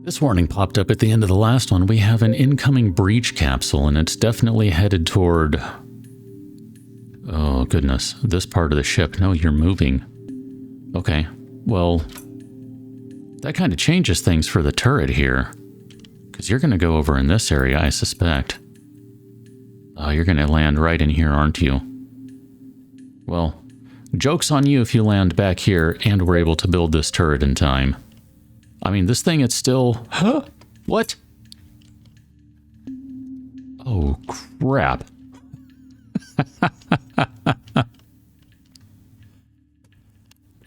This warning popped up at the end of the last one. We have an incoming breach capsule, and it's definitely headed toward... Oh, goodness. This part of the ship. No, you're moving. Okay. Well, that kind of changes things for the turret here. Because you're going to go over in this area, I suspect. Oh, you're going to land right in here, aren't you? Well, joke's on you if you land back here and we're able to build this turret in time. I mean, this thing, it's still... Huh? What? Oh, crap.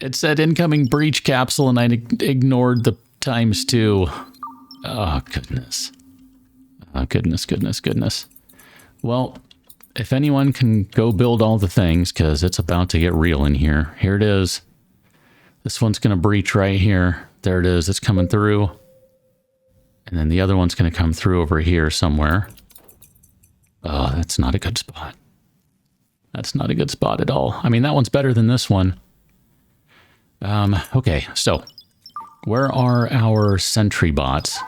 It said incoming breach capsule and I ignored the ×2. Oh, goodness. Oh, goodness. Well, if anyone can go build all the things, because it's about to get real in here. Here it is. This one's going to breach right here. There it is. It's coming through. And then the other one's going to come through over here somewhere. Oh, that's not a good spot. That's not a good spot at all. I mean, that one's better than this one. Okay, so where are our sentry bots?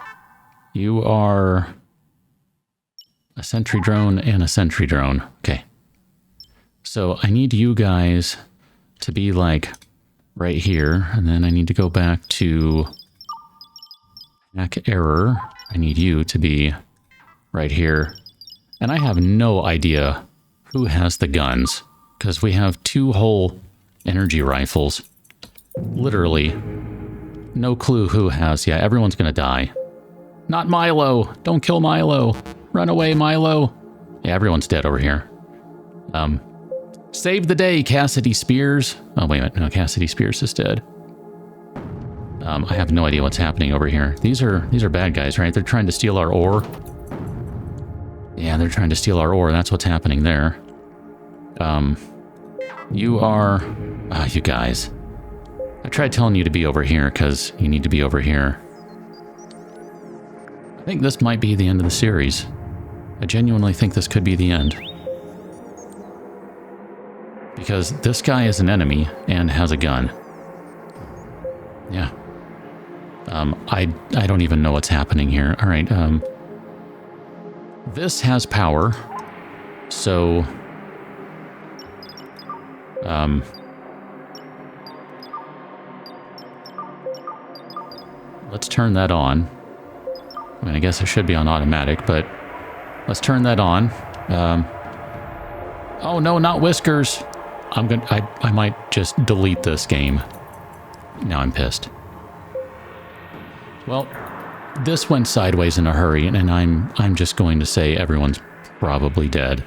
You are a sentry drone and a sentry drone. Okay. So I need you guys to be like right here, and then I need to go back to hack error. I need you to be right here. And I have no idea who has the guns, because we have 2 whole energy rifles. Literally, no clue who has. Yeah, everyone's gonna die. Not Milo! Don't kill Milo! Run away, Milo! Yeah, everyone's dead over here. Save the day, Cassidy Spears. Oh, wait a minute. No, Cassidy Spears is dead. I have no idea what's happening over here. These are bad guys, right? They're trying to steal our ore. Yeah, they're trying to steal our ore. That's what's happening there. You are... you guys. I tried telling you to be over here, because you need to be over here. I think this might be the end of the series. I genuinely think this could be the end. Because this guy is an enemy and has a gun. Yeah. I don't even know what's happening here. Alright, this has power. So... let's turn that on. I mean, I guess it should be on automatic, but... let's turn that on. Oh no, not Whiskers! I might just delete this game. Now I'm pissed. Well, this went sideways in a hurry, and I'm just going to say everyone's probably dead.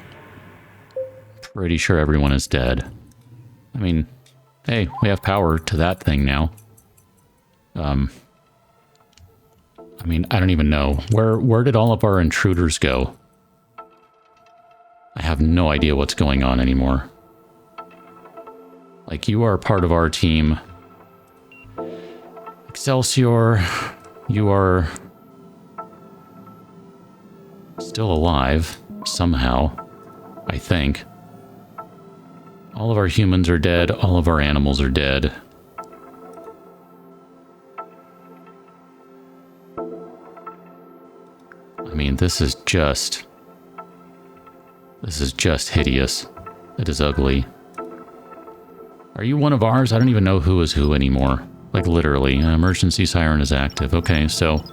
Pretty sure everyone is dead. I mean, hey, we have power to that thing now. I mean, I don't even know. Where did all of our intruders go? I have no idea what's going on anymore. Like, you are part of our team. Excelsior, you are still alive, somehow, I think. All of our humans are dead, all of our animals are dead. I mean, this is just hideous. It is ugly. Are you one of ours? I don't even know who is who anymore. Like, literally. Emergency siren is active. Okay, so...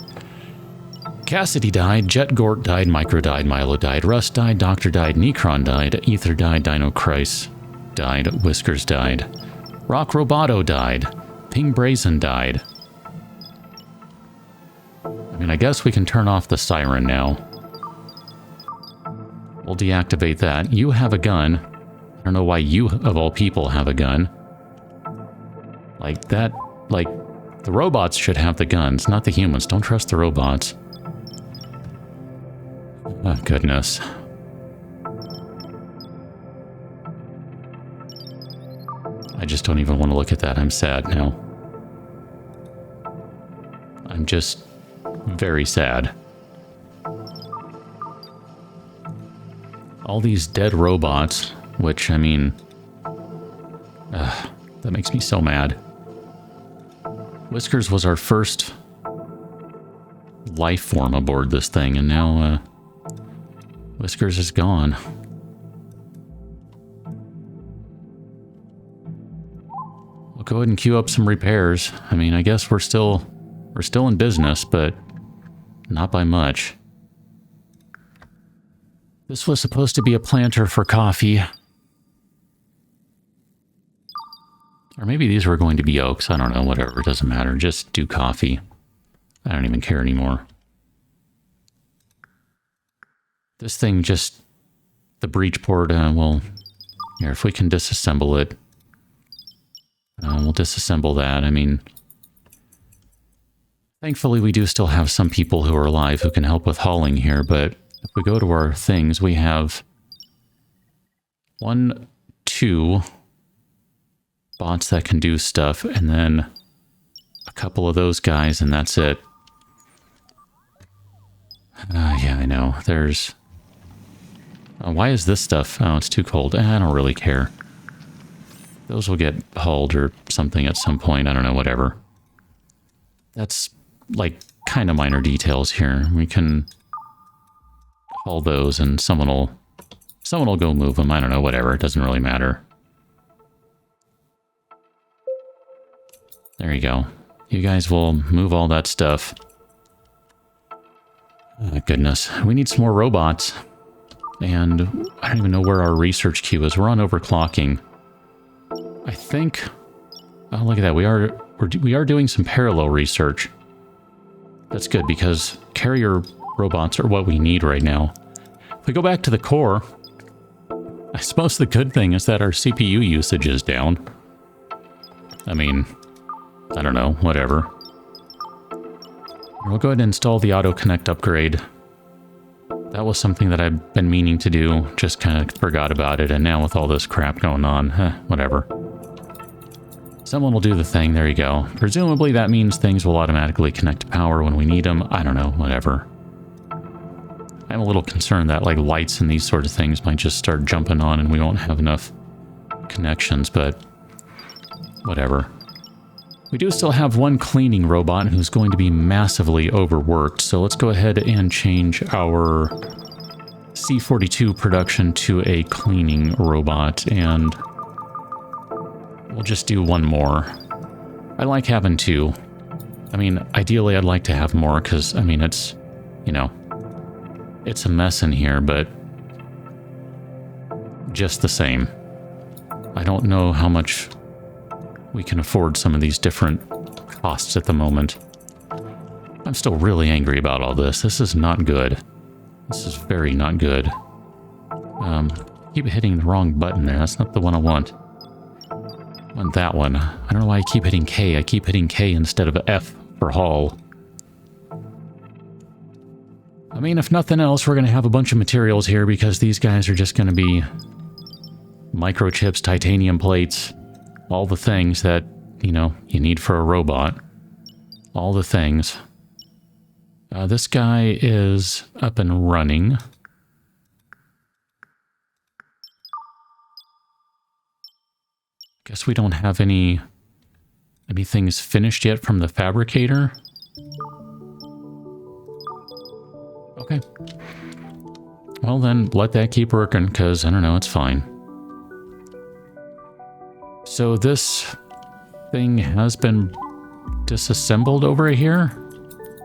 Cassidy died, Jet Gort died, Micro died, Milo died, Russ died, Doctor died, Necron died, Ether died, Dino Christ died, Whiskers died, Rock Roboto died, Ping Brazen died. I mean, I guess we can turn off the siren now. We'll deactivate that. You have a gun. I don't know why you, of all people, have a gun. Like, that... like, the robots should have the guns, not the humans. Don't trust the robots. Oh, goodness. I just don't even want to look at that. I'm sad now. I'm just very sad. All these dead robots, which, I mean... that makes me so mad. Whiskers was our first life form aboard this thing, and now Whiskers is gone. We'll go ahead and queue up some repairs. I mean, I guess we're still in business, but not by much. This was supposed to be a planter for coffee. Or maybe these were going to be oaks. I don't know, whatever. It doesn't matter. Just do coffee. I don't even care anymore. This thing just... The breach port, well... Here, if we can disassemble it... we'll disassemble that. I mean... Thankfully, we do still have some people who are alive who can help with hauling here, but if we go to our things, we have... 1, 2... bots that can do stuff, and then a couple of those guys, and that's it. Yeah, I know. There's... why is this stuff? Oh, it's too cold. I don't really care. Those will get hauled or something at some point. I don't know, whatever. That's, like, kind of minor details here. We can haul those, and someone will go move them. I don't know, whatever. It doesn't really matter. There you go. You guys will move all that stuff. Oh, goodness. We need some more robots. And I don't even know where our research queue is. We're on overclocking. I think... Oh, look at that. We are doing some parallel research. That's good, because carrier robots are what we need right now. If we go back to the core, I suppose the good thing is that our CPU usage is down. I mean... I don't know, whatever. We'll go ahead and install the auto connect upgrade. That was something that I've been meaning to do, just kind of forgot about it, and now with all this crap going on, whatever. Someone will do the thing, there you go. Presumably that means things will automatically connect to power when we need them. I don't know, whatever. I'm a little concerned that like lights and these sort of things might just start jumping on and we won't have enough connections, but whatever. We do still have one cleaning robot who's going to be massively overworked, so let's go ahead and change our C42 production to a cleaning robot, and we'll just do one more. I like having two. I mean, ideally I'd like to have more, because, I mean, it's, you know, it's a mess in here, but just the same. I don't know how much we can afford some of these different costs at the moment. I'm still really angry about all this. This is not good. This is very not good. Keep hitting the wrong button there. That's not the one I want. I want that one. I don't know why I keep hitting K. I keep hitting K instead of F for haul. I mean, if nothing else, we're going to have a bunch of materials here because these guys are just going to be microchips, titanium plates, all the things that, you know, you need for a robot. All the things. This guy is up and running. Guess we don't have any things finished yet from the fabricator. Okay. Well then, let that keep working, because, I don't know, it's fine. So this thing has been disassembled over here,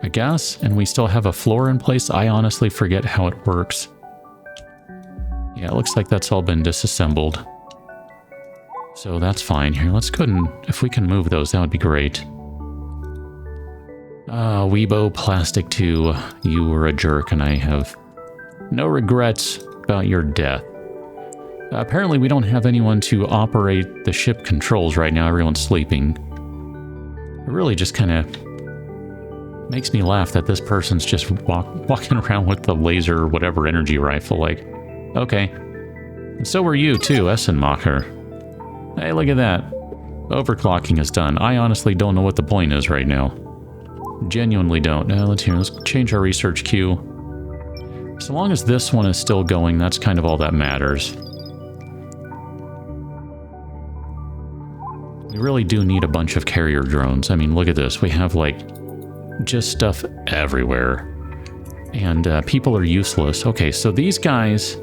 I guess, and we still have a floor in place. I honestly forget how it works. Yeah, it looks like that's all been disassembled. So that's fine. Here, let's go ahead and, if we can move those, that would be great. Weebo Plastic 2, you were a jerk, and I have no regrets about your death. Apparently we don't have anyone to operate the ship controls right now. Everyone's sleeping. It really just kind of makes me laugh that this person's just walking around with the laser or whatever energy rifle. Like, okay. And so are you too, Essenmacher. Hey, look at that. Overclocking is done. I honestly don't know what the point is right now. Genuinely don't. Let's change our research queue. So long as this one is still going, that's kind of all that matters. We really do need a bunch of carrier drones. I mean, look at this. We have like just stuff everywhere. And people are useless. Okay, so these guys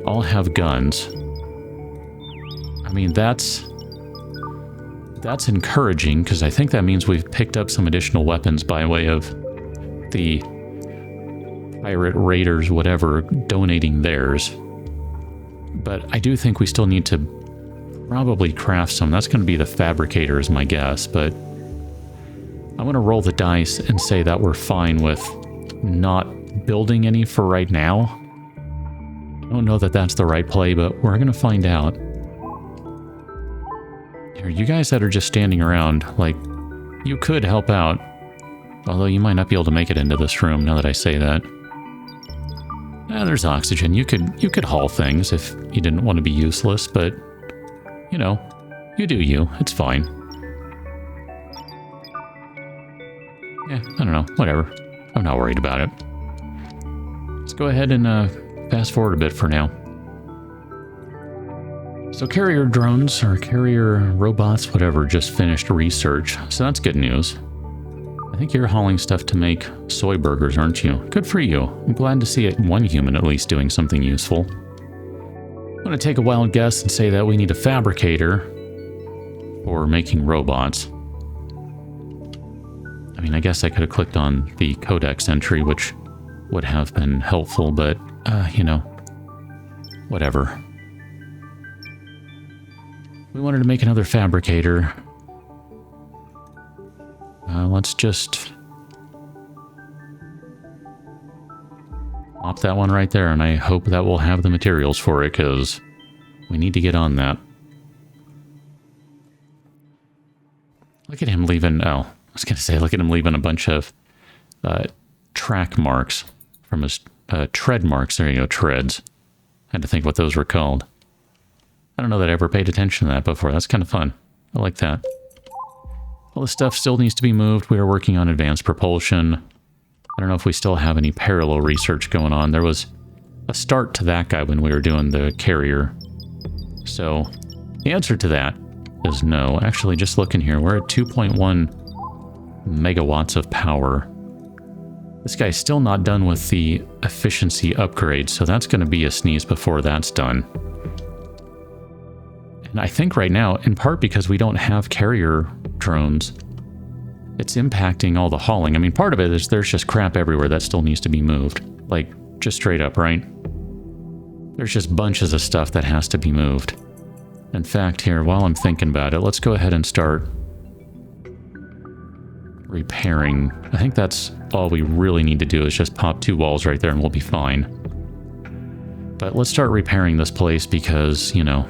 all have guns. I mean, that's encouraging, because I think that means we've picked up some additional weapons by way of the pirate raiders, whatever, donating theirs. But I do think we still need to probably craft some. That's going to be the fabricator is my guess, but I'm going to roll the dice and say that we're fine with not building any for right now. I don't know that that's the right play, but we're going to find out. Here, you guys that are just standing around, like, you could help out. Although you might not be able to make it into this room now that I say that. There's oxygen. You could haul things if you didn't want to be useless, but, you know, you do you. It's fine. Yeah, I don't know. Whatever. I'm not worried about it. Let's go ahead and fast forward a bit for now. So carrier drones, or carrier robots, whatever, just finished research. So that's good news. I think you're hauling stuff to make soy burgers, aren't you? Good for you. I'm glad to see it, one human at least doing something useful. I'm going to take a wild guess and say that we need a fabricator for making robots. I mean, I guess I could have clicked on the codex entry, which would have been helpful, but, you know, whatever. We wanted to make another fabricator. Let's just pop that one right there, and I hope that we'll have the materials for it, because we need to get on that. Look at him leaving, oh, I was going to say, look at him leaving a bunch of track marks from his tread marks. There you go, treads. I had to think what those were called. I don't know that I ever paid attention to that before. That's kind of fun. I like that. All this stuff still needs to be moved. We are working on advanced propulsion. I don't know if we still have any parallel research going on. There was a start to that guy when we were doing the carrier. So the answer to that is no. Actually, just looking here, we're at 2.1 megawatts of power. This guy's still not done with the efficiency upgrade, so that's going to be a sneeze before that's done. And I think right now, in part because we don't have carrier drones, it's impacting all the hauling. I mean, part of it is there's just crap everywhere that still needs to be moved. Like, just straight up, right? There's just bunches of stuff that has to be moved. In fact, here, while I'm thinking about it, let's go ahead and start repairing. I think that's all we really need to do is just pop 2 walls right there and we'll be fine. But let's start repairing this place because, you know,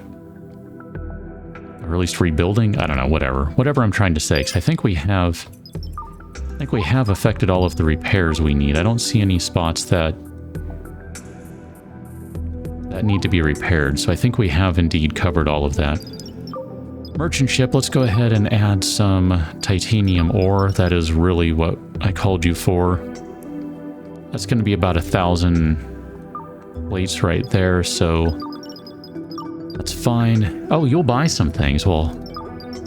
or at least rebuilding? I don't know, whatever. Whatever I'm trying to say, because I think we have affected all of the repairs we need. I don't see any spots that need to be repaired, so I think we have indeed covered all of that. Merchant ship, let's go ahead and add some titanium ore. That is really what I called you for. That's going to be about 1,000 plates right there, so that's fine. Oh, you'll buy some things. Well,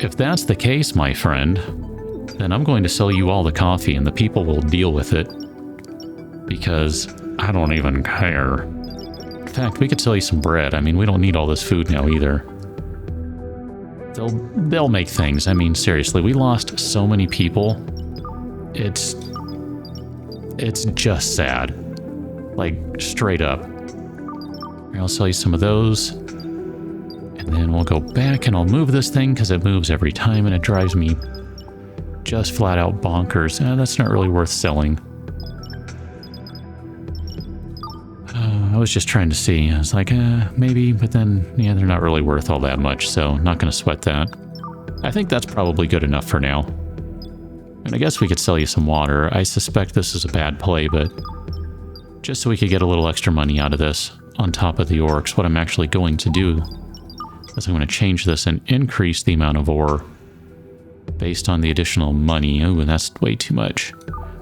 if that's the case, my friend, then I'm going to sell you all the coffee and the people will deal with it. Because I don't even care. In fact, we could sell you some bread. I mean, we don't need all this food now either. They'll make things. I mean, seriously, we lost so many people. It's just sad. Like, straight up. I'll sell you some of those. And then we'll go back and I'll move this thing because it moves every time and it drives me just flat out bonkers. That's not really worth selling. I was just trying to see. I was like, maybe, but then, yeah, they're not really worth all that much, so not going to sweat that. I think that's probably good enough for now. And I guess we could sell you some water. I suspect this is a bad play, but just so we could get a little extra money out of this on top of the orcs, what I'm actually going to do is I'm going to change this and increase the amount of ore based on the additional money. Oh, that's way too much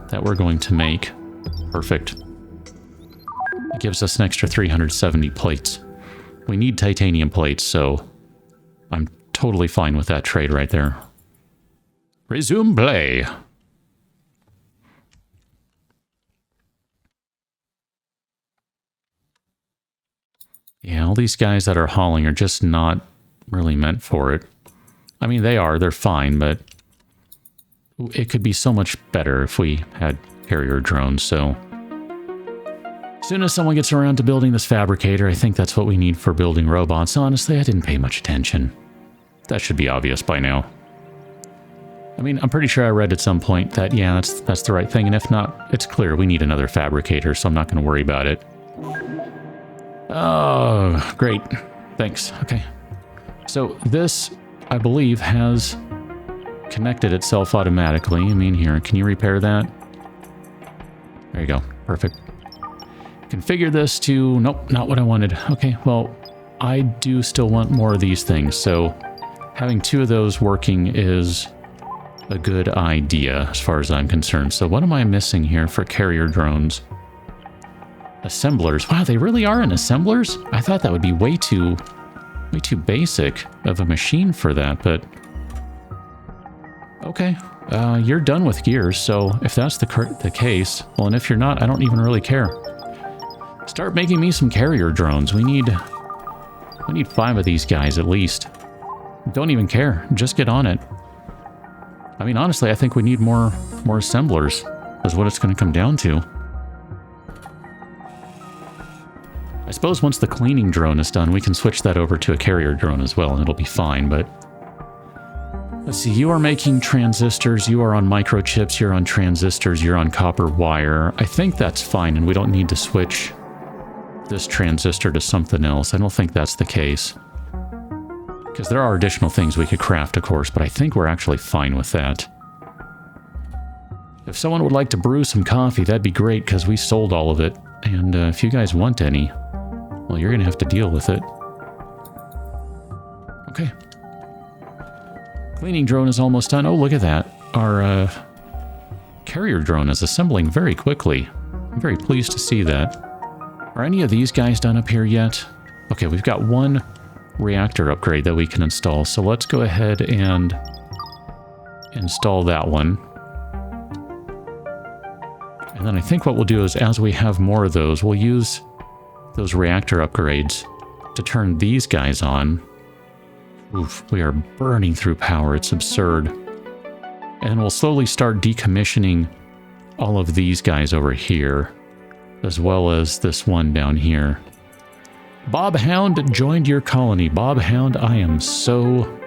that we're going to make. Perfect. It gives us an extra 370 plates. We need titanium plates, so I'm totally fine with that trade right there. Resume play. Yeah, all these guys that are hauling are just not really meant for it. I mean, they're fine, but it could be so much better if we had carrier drones, so... As soon as someone gets around to building this fabricator, I think that's what we need for building robots. Honestly, I didn't pay much attention. That should be obvious by now. I mean, I'm pretty sure I read at some point that, yeah, that's the right thing, and if not, it's clear we need another fabricator, so I'm not going to worry about it. Oh, great. Thanks. Okay. So this, I believe, has connected itself automatically. I mean, here, can you repair that? There you go. Perfect. Configure this to... Nope, not what I wanted. Okay, well, I do still want more of these things, so having 2 of those working is a good idea as far as I'm concerned. So what am I missing here for carrier drones? Assemblers. Wow, they really are in assemblers? I thought that would be way too basic of a machine for that, but... Okay, you're done with gears, so if that's the case, well, and if you're not, I don't even really care. Start making me some carrier drones. We need 5 of these guys at least. Don't even care. Just get on it. I mean, honestly, I think we need more assemblers, is what it's going to come down to. I suppose once the cleaning drone is done, we can switch that over to a carrier drone as well, and it'll be fine, but... Let's see, you are making transistors, you are on microchips, you're on transistors, you're on copper wire. I think that's fine, and we don't need to switch this transistor to something else. I don't think that's the case. Because there are additional things we could craft, of course, but I think we're actually fine with that. If someone would like to brew some coffee, that'd be great, because we sold all of it. And if you guys want any, well, you're going to have to deal with it. Okay. Cleaning drone is almost done. Oh, look at that. Our carrier drone is assembling very quickly. I'm very pleased to see that. Are any of these guys done up here yet? Okay, we've got 1 reactor upgrade that we can install, so let's go ahead and install that one. And then I think what we'll do is, as we have more of those, we'll use those reactor upgrades to turn these guys on. Oof, we are burning through power. It's absurd. And we'll slowly start decommissioning all of these guys over here, as well as this one down here. Bob Hound joined your colony. Bob Hound, I am so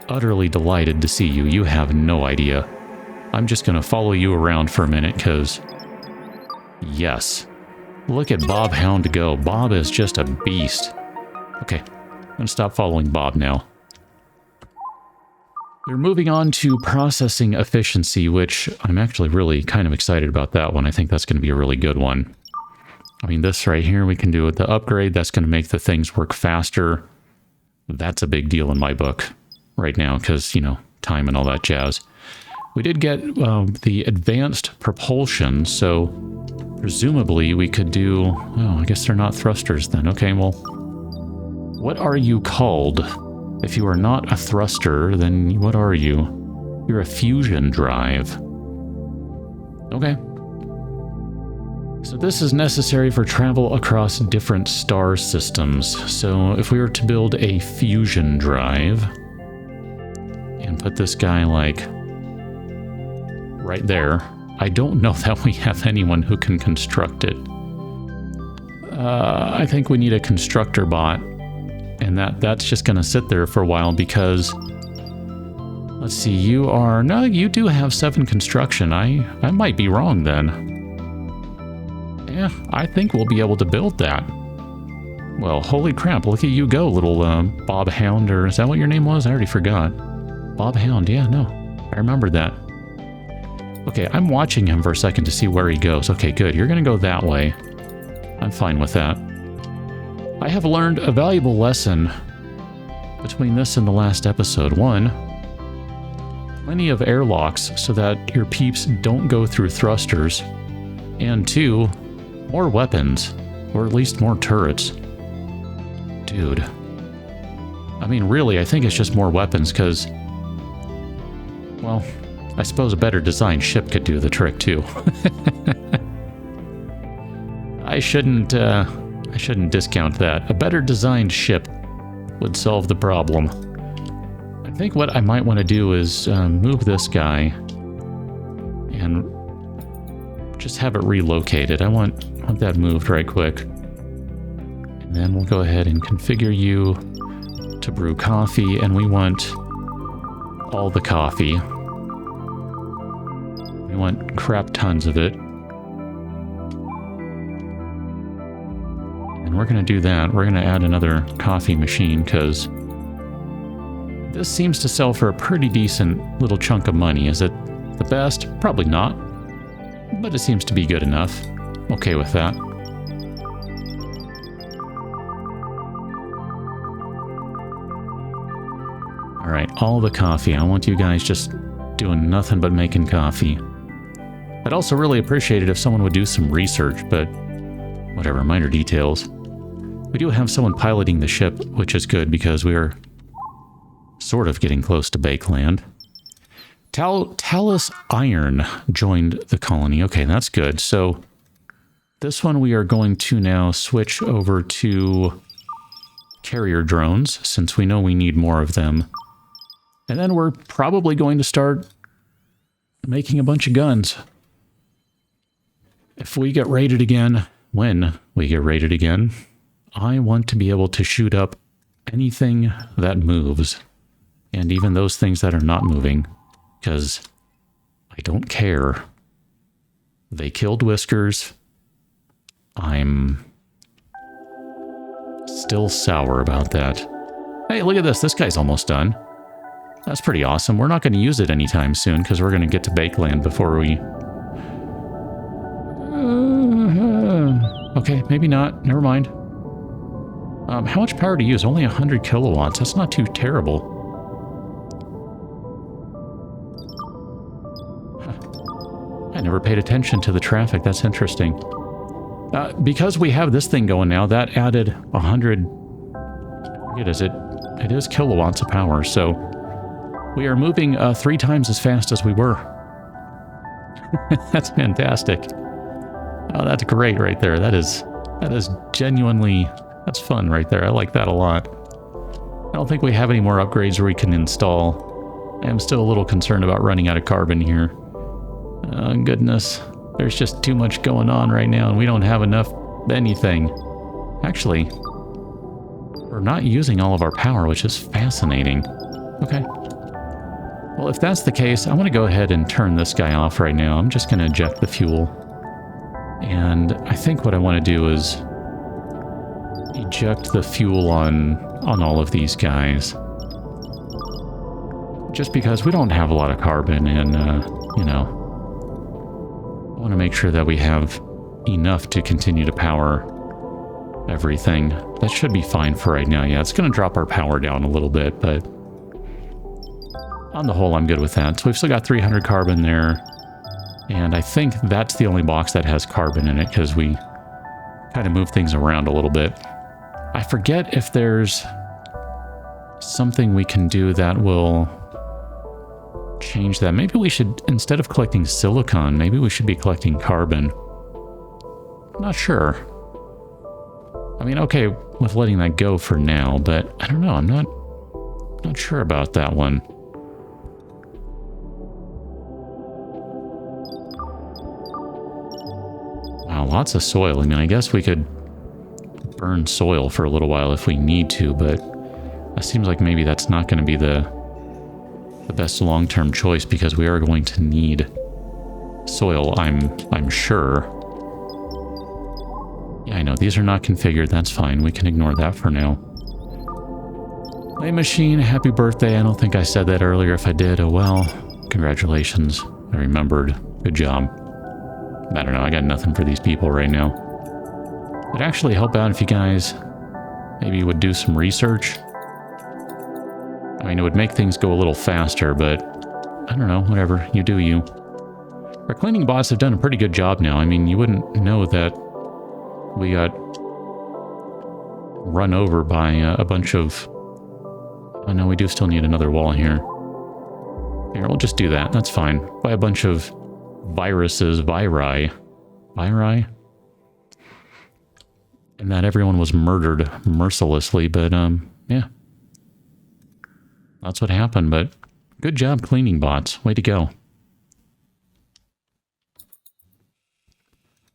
utterly delighted to see you. You have no idea. I'm just going to follow you around for a minute, because... Yes. Look at Bob Hound go. Bob is just a beast. Okay. I'm going to stop following Bob now. We're moving on to processing efficiency, which I'm actually really kind of excited about that one. I think that's going to be a really good one. I mean, this right here, we can do with the upgrade. That's going to make the things work faster. That's a big deal in my book right now because, you know, time and all that jazz. We did get the advanced propulsion, so presumably we could do... Oh, I guess they're not thrusters then. Okay, well... What are you called? If you are not a thruster, then what are you? You're a fusion drive. Okay. So this is necessary for travel across different star systems. So if we were to build a fusion drive and put this guy like right there, I don't know that we have anyone who can construct it. I think we need a constructor bot. And that's just going to sit there for a while because, let's see, you are, no, you do have 7 construction. I might be wrong then. Yeah, I think we'll be able to build that. Well, holy crap, look at you go, little Bob Hound, or is that what your name was? I already forgot. Bob Hound, yeah, no, I remember that. Okay, I'm watching him for a second to see where he goes. Okay, good, you're going to go that way. I'm fine with that. I have learned a valuable lesson between this and the last episode. 1, plenty of airlocks so that your peeps don't go through thrusters. And 2, more weapons, or at least more turrets. Dude. I mean, really, I think it's just more weapons because, well, I suppose a better designed ship could do the trick too. I shouldn't I shouldn't discount that. A better designed ship would solve the problem. I think what I might want to do is move this guy and just have it relocated. I want that moved right quick. And then we'll go ahead and configure you to brew coffee, and we want all the coffee. We want crap tons of it. And we're going to do that. We're going to add another coffee machine because this seems to sell for a pretty decent little chunk of money. Is it the best? Probably not. But it seems to be good enough. Okay with that. Alright, all the coffee. I want you guys just doing nothing but making coffee. I'd also really appreciate it if someone would do some research, but whatever, minor details. We do have someone piloting the ship, which is good because we are sort of getting close to Bakeland. Talus Iron joined the colony. Okay, that's good. So this one we are going to now switch over to carrier drones, since we know we need more of them. And then we're probably going to start making a bunch of guns. If we get raided again, when we get raided again, I want to be able to shoot up anything that moves. And even those things that are not moving. Because I don't care. They killed Whiskers. I'm still sour about that. Hey, look at this. This guy's almost done. That's pretty awesome. We're not going to use it anytime soon because we're going to get to Bakeland before we... Okay, maybe not. Never mind. How much power to use? Only 100 kilowatts. That's not too terrible. I never paid attention to the traffic. That's interesting. Because we have this thing going now, that added 100... What is it? It is kilowatts of power, so we are moving 3 times as fast as we were. That's fantastic. Oh, that's great right there. That is genuinely... That's fun right there. I like that a lot. I don't think we have any more upgrades where we can install. I am still a little concerned about running out of carbon here. Oh, goodness. There's just too much going on right now, and we don't have enough anything. Actually, we're not using all of our power, which is fascinating. Okay. Well, if that's the case, I want to go ahead and turn this guy off right now. I'm just going to eject the fuel. And I think what I want to do is eject the fuel on all of these guys. Just because we don't have a lot of carbon, and, you know, I want to make sure that we have enough to continue to power everything. That should be fine for right now. Yeah, it's going to drop our power down a little bit, but on the whole, I'm good with that. So we've still got 300 carbon there, and I think that's the only box that has carbon in it because we kind of move things around a little bit. I forget if there's something we can do that will change that. Maybe we should, instead of collecting silicon, maybe we should be collecting carbon. I'm not sure. I mean, okay with letting that go for now, but I don't know. I'm not sure about that one. Wow, lots of soil. I mean, I guess we could burn soil for a little while if we need to, but it seems like maybe that's not going to be the best long-term choice because we are going to need soil, I'm sure. Yeah, I know, these are not configured. That's fine. We can ignore that for now. Play machine, happy birthday. I don't think I said that earlier. If I did, oh well. Congratulations. I remembered. Good job. I don't know, I got nothing for these people right now. It'd actually help out if you guys maybe would do some research. I mean, it would make things go a little faster, but I don't know, whatever. You do you. Our cleaning bots have done a pretty good job now. I mean, you wouldn't know that we got run over by a bunch of... Oh no, we do still need another wall here. Here, we'll just do that. That's fine. By a bunch of viruses, viri. and that everyone was murdered mercilessly, but yeah. That's what happened, but good job cleaning, bots. Way to go.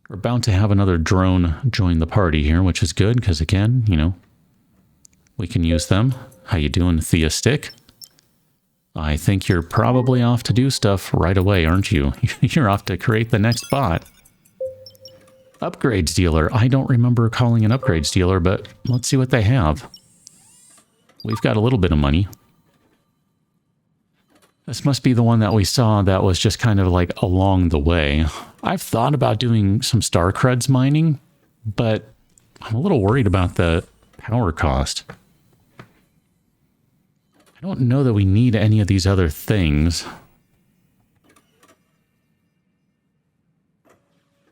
We're about to have another drone join the party here, which is good, because again, you know, we can use them. How you doing, Theistic? I think you're probably off to do stuff right away, aren't you? You're off to create the next bot. Upgrades dealer. I don't remember calling an upgrades dealer, but let's see what they have. We've got a little bit of money. This must be the one that we saw that was just kind of like along the way. I've thought about doing some star creds mining, but I'm a little worried about the power cost. I don't know that we need any of these other things.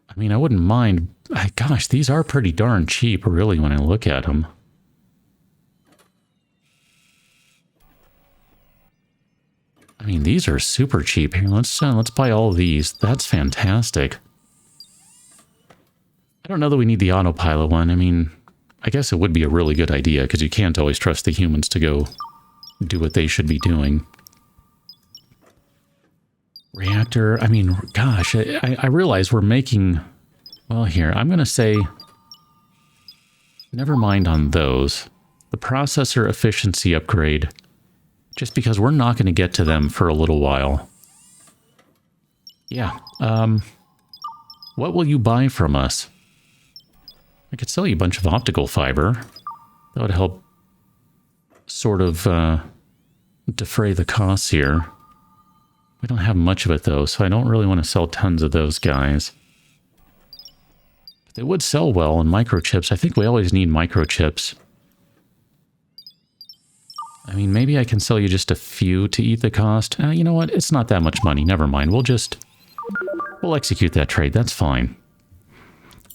I mean, I wouldn't mind. Gosh, these are pretty darn cheap, really, when I look at them. I mean, these are super cheap. Here, let's buy all of these. That's fantastic. I don't know that we need the autopilot one. I mean, I guess it would be a really good idea, because you can't always trust the humans to go do what they should be doing. Reactor, I mean, gosh, I realize we're making... Well, here, I'm going to say... Never mind on those. The processor efficiency upgrade... Just because we're not going to get to them for a little while. Yeah. What will you buy from us? I could sell you a bunch of optical fiber. That would help sort of defray the costs here. We don't have much of it, though, so I don't really want to sell tons of those guys. But they would sell well in microchips. I think we always need microchips. I mean, maybe I can sell you just a few to eat the cost. You know what? It's not that much money. Never mind. We'll execute that trade. That's fine.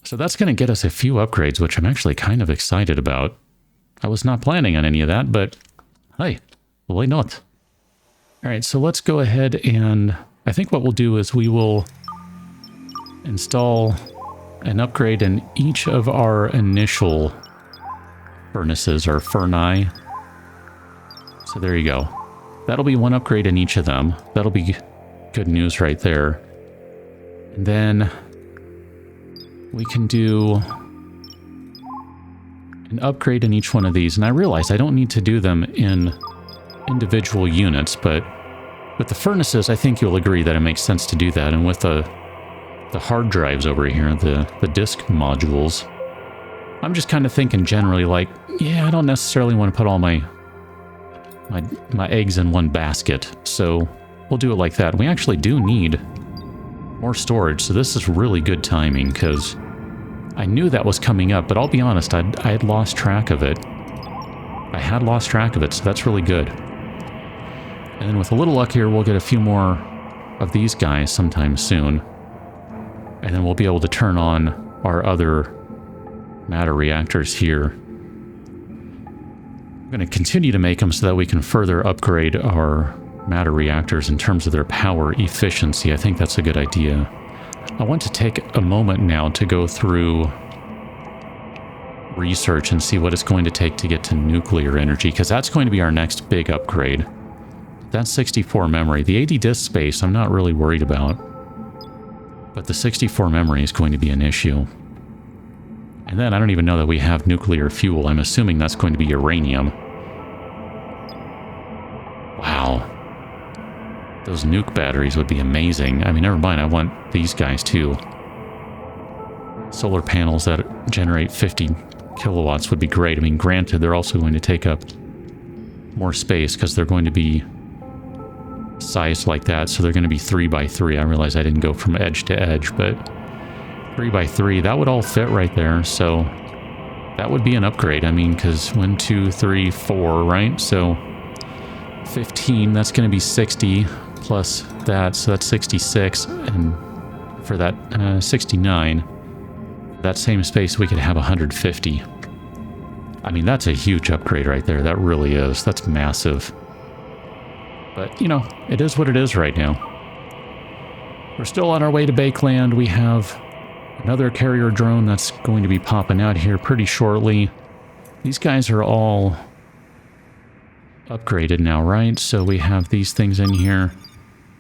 So that's going to get us a few upgrades, which I'm actually kind of excited about. I was not planning on any of that, but hey, why not? All right, so let's go ahead and I think what we'll do is we will install an upgrade in each of our initial furnaces or furnae. So there you go. That'll be one upgrade in each of them. That'll be good news right there. And then we can do an upgrade in each one of these. And I realize I don't need to do them in individual units, but with the furnaces, I think you'll agree that it makes sense to do that. And with the hard drives over here, the disk modules, I'm just kind of thinking generally like, yeah, I don't necessarily want to put all my eggs in one basket, so we'll do it like that. We actually do need more storage, so this is really good timing, because I knew that was coming up, but I'll be honest, I had lost track of it. I had lost track of it, so that's really good. And then with a little luck here, we'll get a few more of these guys sometime soon, and then we'll be able to turn on our other matter reactors here. I'm going to continue to make them so that we can further upgrade our matter reactors in terms of their power efficiency. I think that's a good idea. I want to take a moment now to go through research and see what it's going to take to get to nuclear energy, because that's going to be our next big upgrade. That's 64 memory. The 80 disk space I'm not really worried about, but the 64 memory is going to be an issue. And then I don't even know that we have nuclear fuel. I'm assuming that's going to be uranium. Wow. Those nuke batteries would be amazing. I mean, never mind, I want these guys too. Solar panels that generate 50 kilowatts would be great. I mean, granted, they're also going to take up more space because they're going to be sized like that. So they're going to be 3 by 3. I realize I didn't go from edge to edge, but 3 by 3, that would all fit right there. So that would be an upgrade. I mean, because 1, 2, 3, 4, right? So 15, that's going to be 60 plus that. So that's 66. And for that 69, that same space, we could have 150. I mean, that's a huge upgrade right there. That really is. That's massive. But, you know, it is what it is right now. We're still on our way to Bakeland. We have Another carrier drone that's going to be popping out here pretty shortly. These guys are all upgraded now, right? So we have these things in here.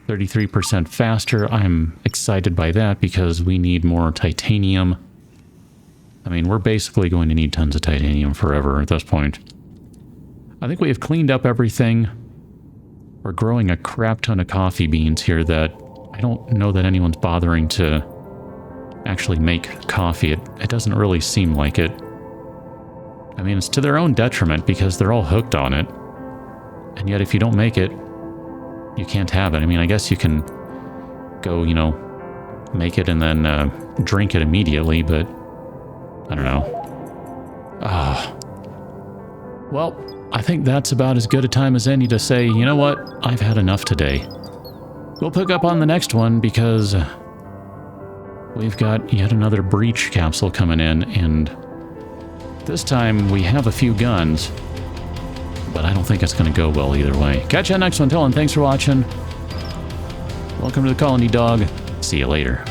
33% faster. I'm excited by that because we need more titanium. I mean, we're basically going to need tons of titanium forever at this point. I think we have cleaned up everything. We're growing a crap ton of coffee beans here that I don't know that anyone's bothering to actually make coffee. It doesn't really seem like it. I mean, it's to their own detriment because they're all hooked on it. And yet if you don't make it, you can't have it. I mean, I guess you can go, you know, make it and then drink it immediately, but I don't know. Well, I think that's about as good a time as any to say, you know what, I've had enough today. We'll pick up on the next one because we've got yet another breach capsule coming in, and this time we have a few guns, but I don't think it's going to go well either way. Catch you on the next one. Till then, thanks for watching. Welcome to the colony, dog. See you later.